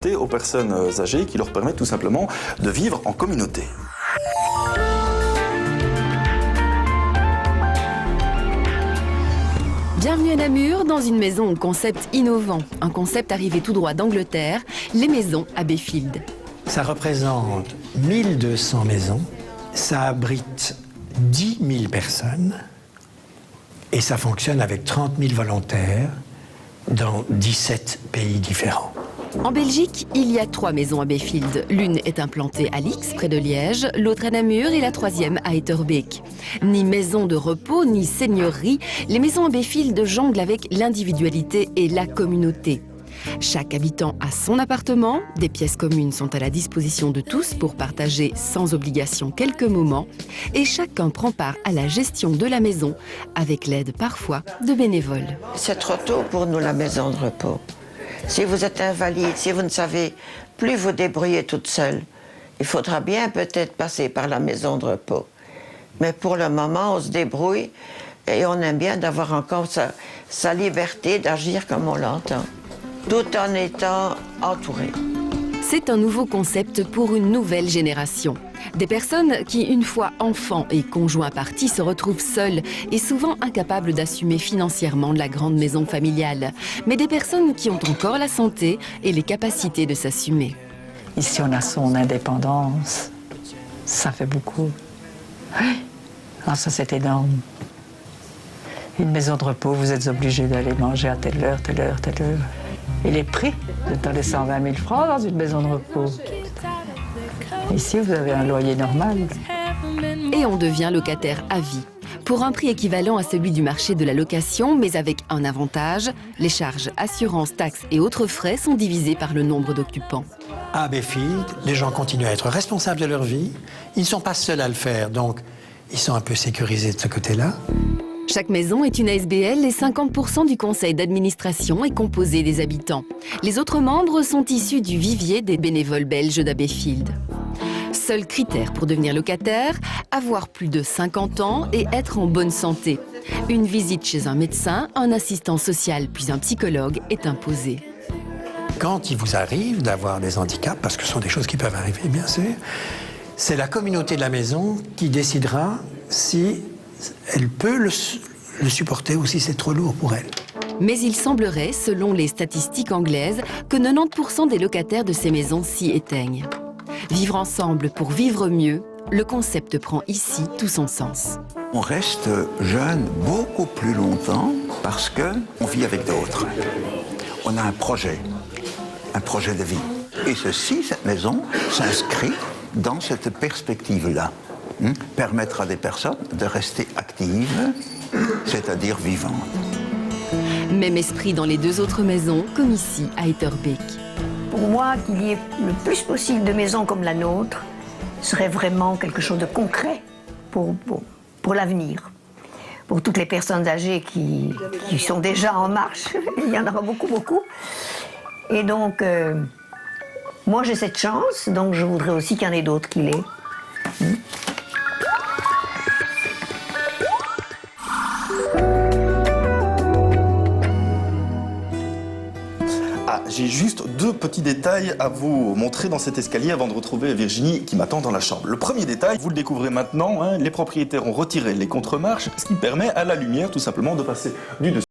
Aux personnes âgées qui leur permettent tout simplement de vivre en communauté. Bienvenue à Namur, dans une maison au concept innovant. Un concept arrivé tout droit d'Angleterre, les maisons Abbeyfield. Ça représente 1200 maisons, ça abrite 10 000 personnes et ça fonctionne avec 30 000 volontaires dans 17 pays différents. En Belgique, il y a 3 maisons Abbeyfield. L'une est implantée à Lix, près de Liège, l'autre à Namur et la troisième à Etterbeek. Ni maison de repos, ni seigneurie, les maisons Abbeyfield jonglent avec l'individualité et la communauté. Chaque habitant a son appartement, des pièces communes sont à la disposition de tous pour partager sans obligation quelques moments et chacun prend part à la gestion de la maison avec l'aide parfois de bénévoles. C'est trop tôt pour nous la maison de repos. Si vous êtes invalide, si vous ne savez plus vous débrouiller toute seule, il faudra bien peut-être passer par la maison de repos. Mais pour le moment, on se débrouille et on aime bien d'avoir encore sa liberté d'agir comme on l'entend, tout en étant entouré. C'est un nouveau concept pour une nouvelle génération. Des personnes qui, une fois enfants et conjoints partis, se retrouvent seules et souvent incapables d'assumer financièrement la grande maison familiale. Mais des personnes qui ont encore la santé et les capacités de s'assumer. Ici, on a son indépendance. Ça fait beaucoup. Ah, ça, c'est énorme. Une maison de repos, vous êtes obligé d'aller manger à telle heure, telle heure, telle heure. Et les prix, vous êtes dans les 120 000 francs dans une maison de repos. Ici, vous avez un loyer normal. Et on devient locataire à vie, pour un prix équivalent à celui du marché de la location, mais avec un avantage, les charges, assurances, taxes et autres frais sont divisés par le nombre d'occupants. À Abbeyfield, les gens continuent à être responsables de leur vie. Ils ne sont pas seuls à le faire, donc ils sont un peu sécurisés de ce côté-là. Chaque maison est une ASBL et 50% du conseil d'administration est composé des habitants. Les autres membres sont issus du vivier des bénévoles belges d'Abbeyfield. Seul critère pour devenir locataire, avoir plus de 50 ans et être en bonne santé. Une visite chez un médecin, un assistant social puis un psychologue est imposée. Quand il vous arrive d'avoir des handicaps, parce que ce sont des choses qui peuvent arriver, bien sûr, c'est la communauté de la maison qui décidera si elle peut le supporter ou si c'est trop lourd pour elle. Mais il semblerait, selon les statistiques anglaises, que 90% des locataires de ces maisons s'y éteignent. Vivre ensemble pour vivre mieux, le concept prend ici tout son sens. On reste jeune beaucoup plus longtemps parce qu'on vit avec d'autres. On a un projet de vie. Et cette maison s'inscrit dans cette perspective-là. Permettre à des personnes de rester actives, c'est-à-dire vivantes. Même esprit dans les 2 autres maisons, comme ici à Etterbeek. Pour moi, qu'il y ait le plus possible de maisons comme la nôtre serait vraiment quelque chose de concret pour l'avenir. Pour toutes les personnes âgées qui sont déjà en marche, il y en aura beaucoup, beaucoup. Et donc, moi j'ai cette chance, donc je voudrais aussi qu'il y en ait d'autres qui l'aient. J'ai juste 2 petits détails à vous montrer dans cet escalier avant de retrouver Virginie qui m'attend dans la chambre. Le premier détail, vous le découvrez maintenant, les propriétaires ont retiré les contre-marches, ce qui permet à la lumière tout simplement de passer du dessus.